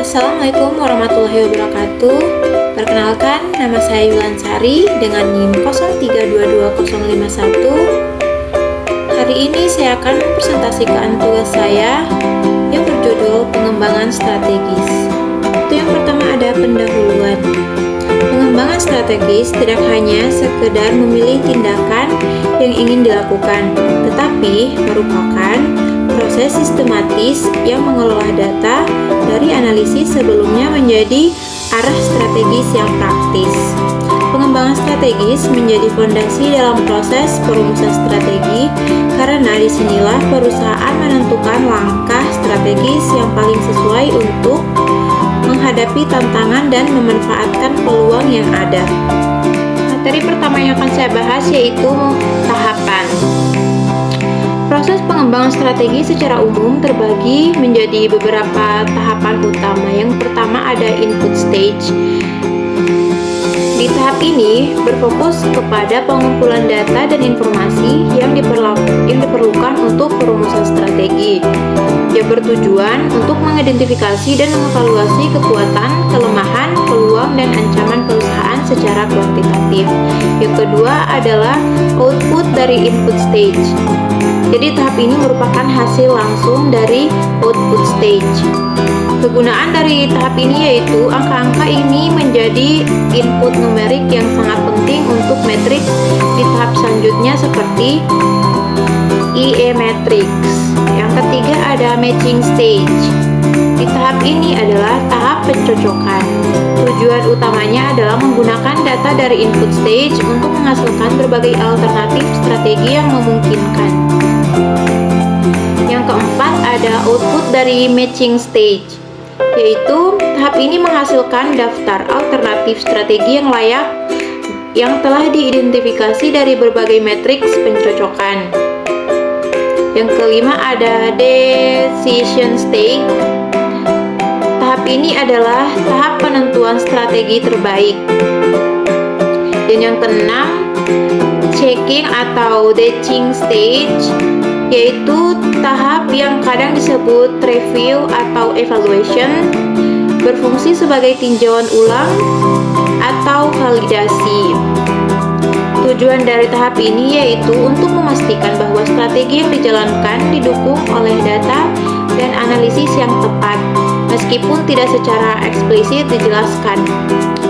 Assalamualaikum warahmatullahi wabarakatuh. Perkenalkan, nama saya Yulansari dengan NIM 0322051. Hari ini saya akan mempresentasikan tugas saya yang berjudul pengembangan strategis. Itu yang pertama ada pendahuluan. Pengembangan strategis tidak hanya sekedar memilih tindakan yang ingin dilakukan, tetapi merupakan proses sistematis yang mengelola data dari analisis sebelumnya menjadi arah strategis yang praktis. Pengembangan strategis menjadi fondasi dalam proses perumusan strategi karena disinilah perusahaan menentukan langkah strategis yang paling sesuai untuk menghadapi tantangan dan memanfaatkan peluang yang ada. Materi pertama yang akan saya bahas yaitu tahapan. Proses pengembangan strategi secara umum terbagi menjadi beberapa tahapan utama. Yang pertama ada input stage. Di tahap ini berfokus kepada pengumpulan data dan informasi yang diperlukan untuk perumusan strategi, yang bertujuan untuk mengidentifikasi dan mengevaluasi kekuatan, kelemahan, peluang, dan ancaman perusahaan secara kuantitatif. Yang kedua adalah output dari input stage. Jadi tahap ini merupakan hasil langsung dari output stage. Kegunaan dari tahap ini yaitu angka-angka ini menjadi input numerik yang sangat penting untuk metrik di tahap selanjutnya seperti IE matrix. Yang ketiga ada matching stage. Di tahap ini adalah tahap pencocokan. Tujuan utamanya adalah menggunakan data dari input stage untuk menghasilkan berbagai alternatif strategi yang memungkinkan. Yang keempat ada output dari matching stage, yaitu tahap ini menghasilkan daftar alternatif strategi yang layak yang telah diidentifikasi dari berbagai matriks pencocokan. Yang kelima ada decision stage. Tahap ini adalah tahap penentuan strategi terbaik. Dan yang keenam, checking atau matching stage, yaitu tahap yang kadang disebut review atau evaluation, berfungsi sebagai tinjauan ulang atau validasi. Tujuan dari tahap ini yaitu untuk memastikan bahwa strategi yang dijalankan didukung oleh data dan analisis yang tepat, meskipun tidak secara eksplisit dijelaskan.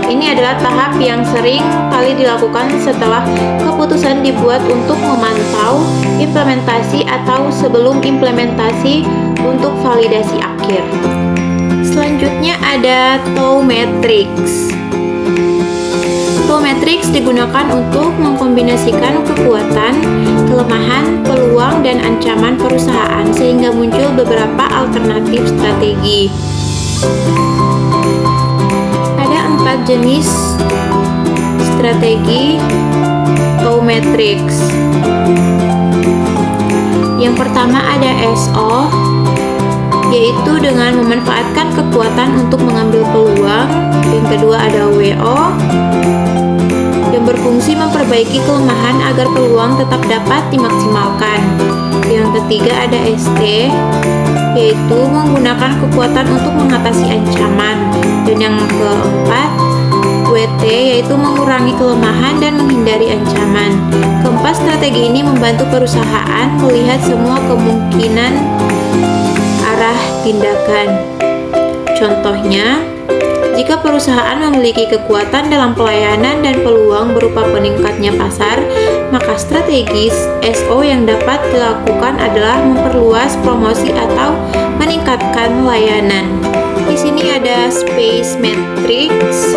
Ini adalah tahap yang sering kali dilakukan setelah keputusan dibuat untuk memantau implementasi atau sebelum implementasi untuk validasi akhir. Selanjutnya ada TOW matrix. TOW matrix digunakan untuk mengkombinasikan kekuatan, kelemahan, peluang, dan ancaman perusahaan sehingga muncul beberapa alternatif strategi. Jenis strategi TOW matrix. Yang pertama ada SO, yaitu dengan memanfaatkan kekuatan untuk mengambil peluang. Yang kedua ada WO, yang berfungsi memperbaiki kelemahan agar peluang tetap dapat dimaksimalkan. Yang ketiga ada ST, yaitu menggunakan kekuatan untuk mengatasi ancaman. Dan yang keempat WT, yaitu mengurangi kelemahan dan menghindari ancaman. Keempat strategi ini membantu perusahaan melihat semua kemungkinan arah tindakan. Contohnya, jika perusahaan memiliki kekuatan dalam pelayanan dan peluang berupa peningkatnya pasar, maka strategi SO yang dapat dilakukan adalah memperluas promosi atau meningkatkan layanan. Di sini ada space matrix.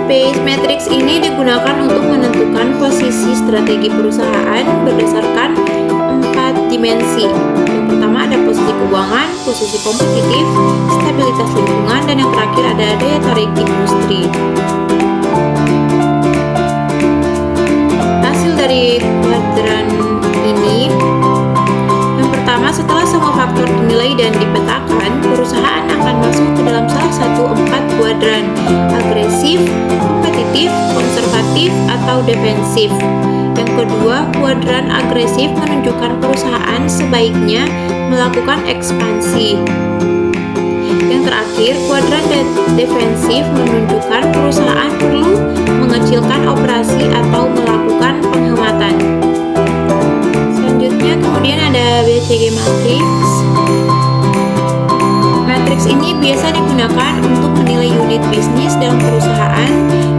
Space matrix ini digunakan untuk menentukan posisi strategi perusahaan berdasarkan 4 dimensi. Yang pertama ada posisi keuangan, posisi kompetitif, stabilitas lingkungan, dan yang terakhir ada daya tarik industri. Hasil dari kuadran ini, yang pertama, setelah semua faktor dinilai dan dipetakan, perusahaan akan masuk ke dalam salah satu 4 kuadran: agresif, kompetitif, konservatif, atau defensif. Yang kedua, kuadran agresif menunjukkan perusahaan sebaiknya melakukan ekspansi. Yang terakhir, kuadran defensif menunjukkan perusahaan perlu mengecilkan operasi atau melakukan penghematan. Selanjutnya, kemudian ada BCG matrix. Matriks ini biasa digunakan untuk menilai unit bisnis dalam perusahaan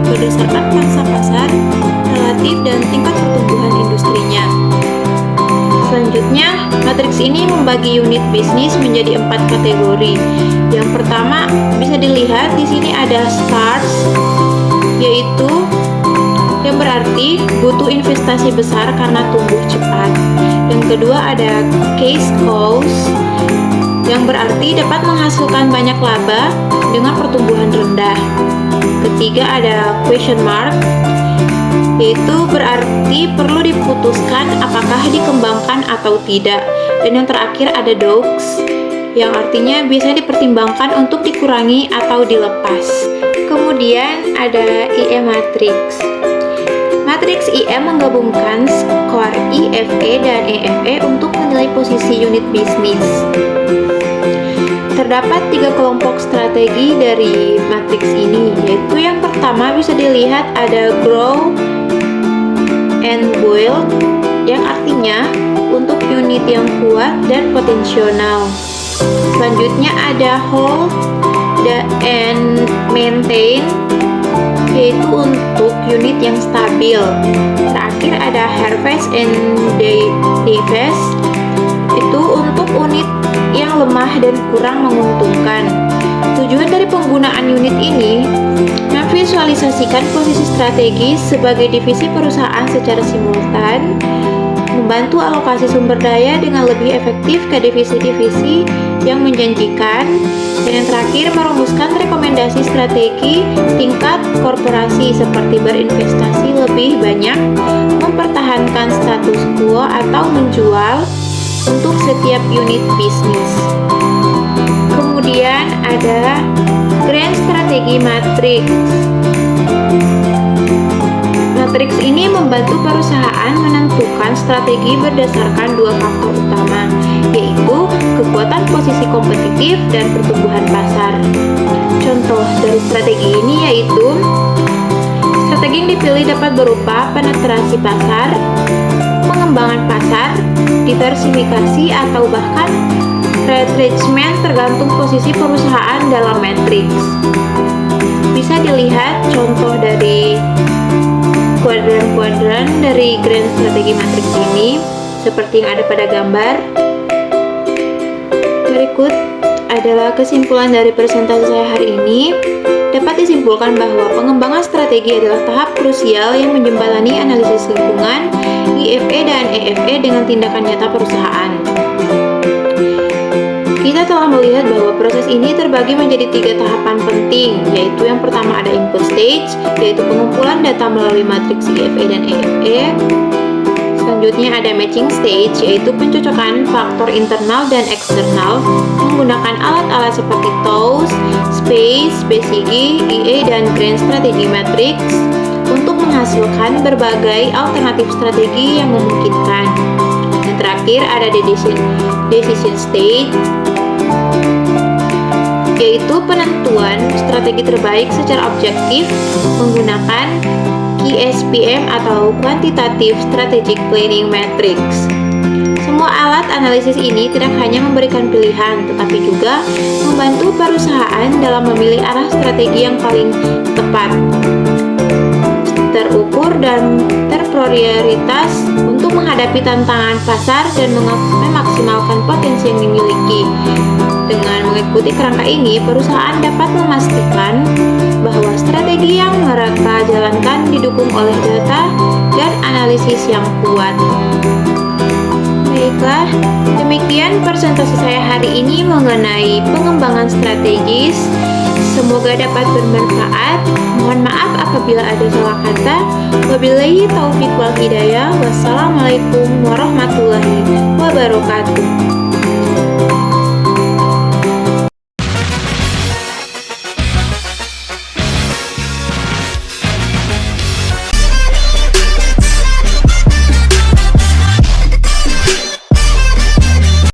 berdasarkan pangsa pasar, relatif, dan tingkat pertumbuhan industrinya. Selanjutnya, matriks ini membagi unit bisnis menjadi 4 kategori. Yang pertama bisa dilihat di sini ada stars, yaitu yang berarti butuh investasi besar karena tumbuh cepat. Yang kedua ada cash cows, yang berarti dapat menghasilkan banyak laba dengan pertumbuhan rendah. Ketiga ada question mark, yaitu berarti perlu diputuskan apakah dikembangkan atau tidak. Dan yang terakhir ada dogs, yang artinya bisa dipertimbangkan untuk dikurangi atau dilepas. Kemudian ada IE matrix. Matriks IE menggabungkan skor IFE dan EFE untuk menilai posisi unit bisnis. Terdapat 3 kelompok strategi dari matriks ini, yaitu yang pertama bisa dilihat ada grow and build, yang artinya untuk unit yang kuat dan potensial. Selanjutnya ada hold and maintain, yaitu untuk unit yang stabil. Terakhir ada harvest and divest, itu untuk unit yang lemah dan kurang menguntungkan. Tujuan dari penggunaan unit ini memvisualisasikan posisi strategis sebagai divisi perusahaan secara simultan, membantu alokasi sumber daya dengan lebih efektif ke divisi-divisi yang menjanjikan, dan yang terakhir merumuskan rekomendasi strategi tingkat korporasi seperti berinvestasi lebih banyak, mempertahankan status quo, atau menjual untuk setiap unit bisnis. Kemudian ada grand strategi matrix. Matriks ini membantu perusahaan menentukan strategi berdasarkan 2 faktor utama, yaitu kekuatan posisi kompetitif dan pertumbuhan pasar. Contoh dari strategi ini yaitu strategi yang dipilih dapat berupa penetrasi pasar, pengembangan pasar, diversifikasi, atau bahkan retrenchment tergantung posisi perusahaan dalam matriks. Bisa dilihat contoh dari kuadran-kuadran dari grand strategi matriks ini seperti yang ada pada gambar. Berikut adalah kesimpulan dari presentasi saya hari ini. Dapat disimpulkan bahwa pengembangan strategi adalah tahap krusial yang menjembatani analisis lingkungan, IFE dan EFE dengan tindakan nyata perusahaan. Kita telah melihat bahwa proses ini terbagi menjadi 3 tahapan penting, yaitu yang pertama ada input stage, yaitu pengumpulan data melalui matriks IFE dan EFE. Selanjutnya ada matching stage, yaitu pencocokan faktor internal dan eksternal menggunakan alat-alat seperti TOWS, SPACE, BCG, IE, dan Grand Strategy Matrix untuk menghasilkan berbagai alternatif strategi yang memungkinkan. Dan terakhir ada decision stage, yaitu penentuan strategi terbaik secara objektif menggunakan QSPM atau Quantitative Strategic Planning Matrix. Semua alat analisis ini tidak hanya memberikan pilihan, tetapi juga membantu perusahaan dalam memilih arah strategi yang paling tepat, terukur, dan terprioritas untuk menghadapi tantangan pasar dan memaksimalkan potensi yang dimiliki. Dengan mengikuti kerangka ini, perusahaan dapat memastikan bahwa strategi yang mereka jalankan didukung oleh data dan analisis yang kuat. Baiklah, demikian presentasi saya hari ini mengenai pengembangan strategis. Semoga dapat bermanfaat. Mohon maaf apabila ada salah kata. Wabillahi taufiq wal hidayah. Wassalamualaikum warahmatullahi wabarakatuh.